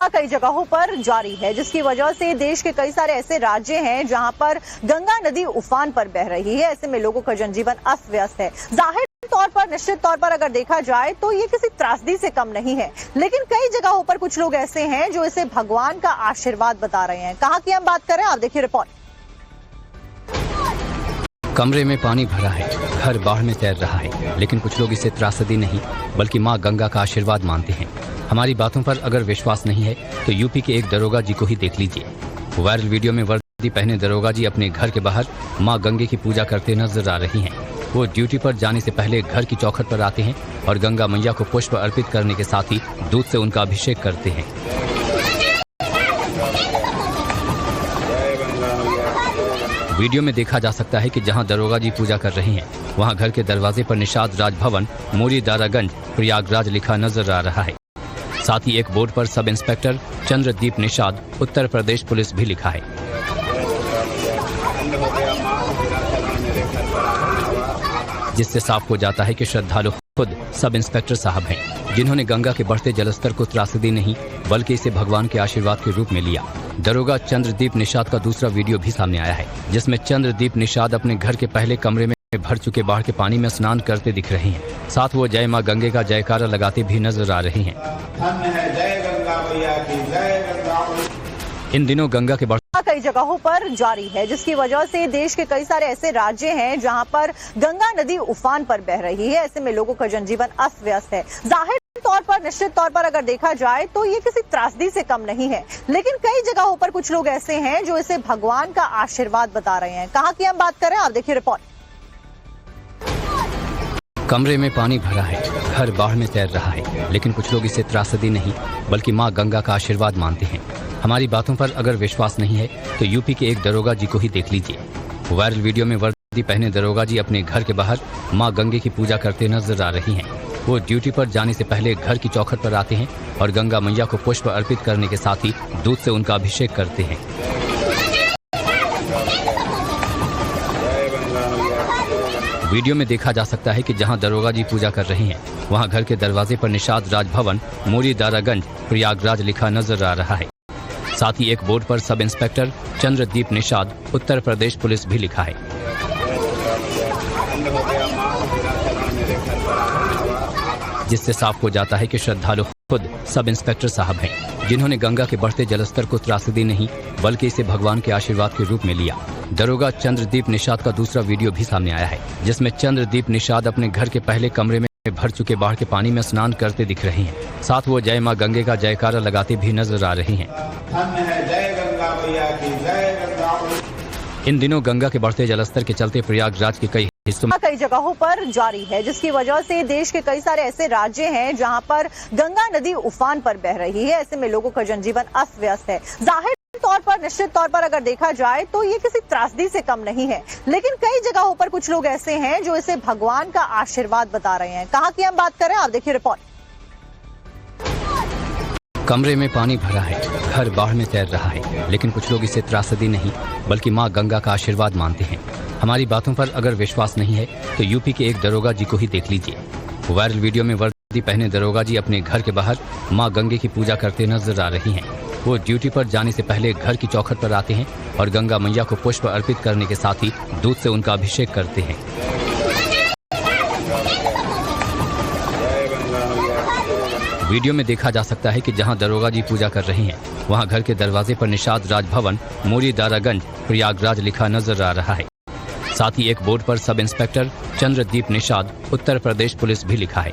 कई जगहों पर जारी है, जिसकी वजह से देश के कई सारे ऐसे राज्य हैं जहां पर गंगा नदी उफान पर बह रही है। ऐसे में लोगों का जनजीवन अस्त व्यस्त है। जाहिर तौर पर, निश्चित तौर पर अगर देखा जाए तो ये किसी त्रासदी से कम नहीं है, लेकिन कई जगहों पर कुछ लोग ऐसे हैं जो इसे भगवान का आशीर्वाद बता रहे हैं। कहां की हम बात करें, आप देखिए रिपोर्ट। कमरे में पानी भरा है, घर बाढ़ में तैर रहा है, लेकिन कुछ लोग इसे त्रासदी नहीं बल्कि मां गंगा का आशीर्वाद मानते हैं। हमारी बातों पर अगर विश्वास नहीं है तो यूपी के एक दरोगा जी को ही देख लीजिए। वायरल वीडियो में वर्दी पहने दरोगा जी अपने घर के बाहर मां गंगे की पूजा करते नजर आ रही हैं। वो ड्यूटी पर जाने से पहले घर की चौखट पर आते हैं और गंगा मैया को पुष्प अर्पित करने के साथ ही दूध से उनका अभिषेक करते हैं। वीडियो में देखा जा सकता है कि जहां दरोगा जी पूजा कर रहे हैं, वहां घर के दरवाजे पर निषाद राजभवन मोरी दारागंज प्रयागराज लिखा नजर आ रहा है। साथ ही एक बोर्ड पर sub inspector Chandradeep Nishad Uttar Pradesh police भी लिखा है, जिससे साफ हो जाता है कि श्रद्धालु खुद सब इंस्पेक्टर साहब हैं, जिन्होंने गंगा के बढ़ते जलस्तर को त्रासदी नहीं बल्कि इसे भगवान के आशीर्वाद के रूप में लिया। दरोगा चंद्रदीप निषाद का दूसरा वीडियो भी सामने आया है, जिसमें चंद्रदीप निषाद अपने घर के पहले कमरे में भर चुके बाढ़ के पानी में स्नान करते दिख रहे हैं। साथ वो जय मां गंगे का जयकारा लगाते भी नजर आ रहे हैं। जय गंगा मैया की जय। इन दिनों गंगा के कई जगहों पर जारी है, जिसकी वजह से देश के कई सारे ऐसे राज्य हैं जहां पर गंगा नदी उफान पर बह रही है। ऐसे में लोगों का जनजीवन अस्त व्यस्त है। जाहिर तौर पर, निश्चित तौर पर अगर देखा जाए तो ये किसी त्रासदी से कम नहीं है, लेकिन कई जगहों पर कुछ लोग ऐसे हैं जो इसे भगवान का आशीर्वाद बता रहे हैं। कहां की हम बात करें, आप देखिए रिपोर्ट। कमरे में पानी भरा है, घर बाढ़ में तैर रहा है, लेकिन कुछ लोग इसे त्रासदी नहीं बल्कि मां गंगा का आशीर्वाद मानते हैं। हमारी बातों पर अगर विश्वास नहीं है तो यूपी के एक दरोगा जी को ही देख लीजिए। वायरल वीडियो में वर्दी पहने दरोगा जी अपने घर के बाहर मां गंगे की पूजा करते नजर आ रही हैं। वो ड्यूटी पर जाने से पहले घर की चौखट पर आते हैं और गंगा मैया को पुष्प अर्पित करने के साथ ही दूध से उनका अभिषेक करते हैं। वीडियो में देखा जा सकता है कि जहां दरोगा जी पूजा कर रहे हैं, वहां घर के दरवाजे पर निषाद राजभवन मोरी दारागंज प्रयागराज लिखा नजर आ रहा है। साथ ही एक बोर्ड पर sub inspector Chandradeep Nishad Uttar Pradesh police भी लिखा है, जिससे साफ हो जाता है कि श्रद्धालु खुद सब इंस्पेक्टर साहब हैं, जिन्होंने गंगा के बढ़ते जलस्तर को त्रासदी नहीं बल्कि इसे भगवान के आशीर्वाद के रूप में लिया। दरोगा चंद्रदीप निषाद का दूसरा वीडियो भी सामने आया है, जिसमें चंद्रदीप निषाद अपने घर के पहले कमरे में भर चुके बाढ़ के पानी में स्नान करते दिख रहे हैं। साथ वो जय मां गंगे का जयकारा लगाते भी नजर आ रहे हैं। जय गंगा मैया की जय। इन दिनों गंगा के बढ़ते जलस्तर के चलते प्रयागराज के कई हिस्सों में कई जगहों पर जारी है, जिसकी वजह से देश के कई सारे ऐसे राज्य हैं जहां पर गंगा नदी उफान पर बह रही है। ऐसे में लोगों का जनजीवन अस्त व्यस्त है। जाहिर तौर पर, निश्चित तौर पर अगर देखा जाए तो ये किसी त्रासदी से कम नहीं है, लेकिन कई जगहों पर कुछ लोग ऐसे हैं जो इसे भगवान का आशीर्वाद बता रहे हैं। कहां की हम बात करें, आप देखिए रिपोर्ट। कमरे में पानी भरा है, घर बाढ़ में तैर रहा है, लेकिन कुछ लोग इसे त्रासदी नहीं बल्कि मां गंगा का आशीर्वाद मानते हैं। हमारी बातों पर अगर विश्वास नहीं है तो यूपी के एक दरोगा जी को ही देख लीजिए। वायरल वीडियो में वर्दी पहने दरोगा जी अपने घर के बाहर मां गंगे की पूजा करते नजर आ रही हैं। वो ड्यूटी पर जाने से पहले घर की चौखट पर आते हैं और गंगा मैया को पुष्प अर्पित करने के साथ ही दूध से उनका अभिषेक करते हैं। वीडियो में देखा जा सकता है कि जहां दरोगा जी पूजा कर रहे हैं, वहां घर के दरवाजे पर निषाद राजभवन मोरी दारागंज प्रयागराज लिखा नजर आ रहा है। साथ ही एक बोर्ड पर sub inspector Chandradeep Nishad Uttar Pradesh police भी लिखा है,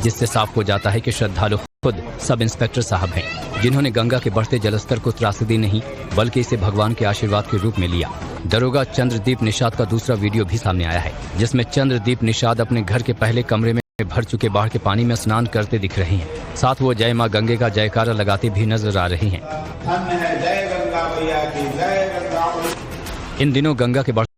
जिससे साफ हो जाता है कि श्रद्धालु खुद सब इंस्पेक्टर साहब हैं, जिन्होंने गंगा के बढ़ते जलस्तर को त्रासदी नहीं बल्कि इसे भगवान के आशीर्वाद के रूप में लिया। दरोगा चंद्रदीप निषाद का दूसरा वीडियो भी सामने आया है, जिसमें चंद्रदीप निषाद अपने घर के पहले कमरे में भर चुके बाढ़ के पानी में स्नान करते दिख रहे हैं। साथ वो जय मां गंगे का जयकारा लगाते भी नजर आ रहे हैं। जय गंगा मैया की जय। इन दिनों गंगा के